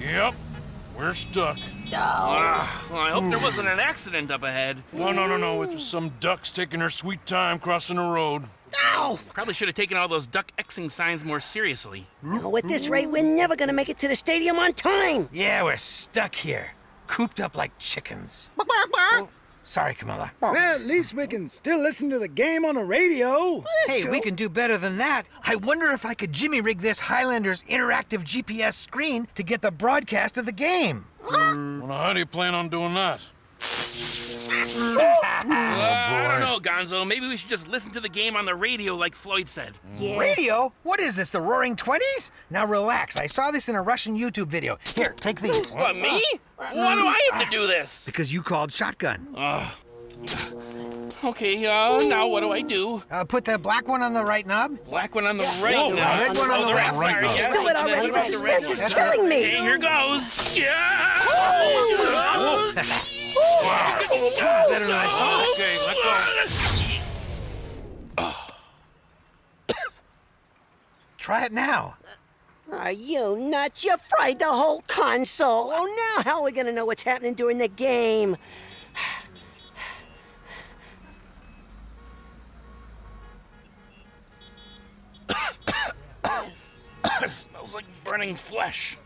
Yep, we're stuck. Well, I hope there wasn't an accident up ahead. No. It's just some ducks taking their sweet time crossing the road. Ow! Probably should have taken all those duck Xing signs more seriously. Oh, at this rate, we're never gonna make it to the stadium on time. Yeah, we're stuck here. Cooped up like chickens. Sorry, Camilla. Well, at least we can still listen to the game on the radio. Hey, we can do better than that. I wonder if I could jimmy rig this Highlander's interactive GPS screen to get the broadcast of the game. Well, now, how do you plan on doing that? I don't know, Gonzo. Maybe we should just listen to the game on the radio like Floyd said. Yeah. Radio? What is this, the Roaring Twenties? Now relax. I saw this in a Russian YouTube video. Here, take these. What, me? Why do I have to do this? Because you called shotgun. Okay, now what do I do? Put the black one on the right knob. Black one on the right Whoa, now. red one on the the left. Sorry, Right yeah. Just do it already. The suspense is killing me. Okay, here goes. Yeah! Better than I thought. Okay, let go. Try it now. Are you nuts? You fried the whole console. Oh, now how are we gonna know what's happening during the game? It smells like burning flesh.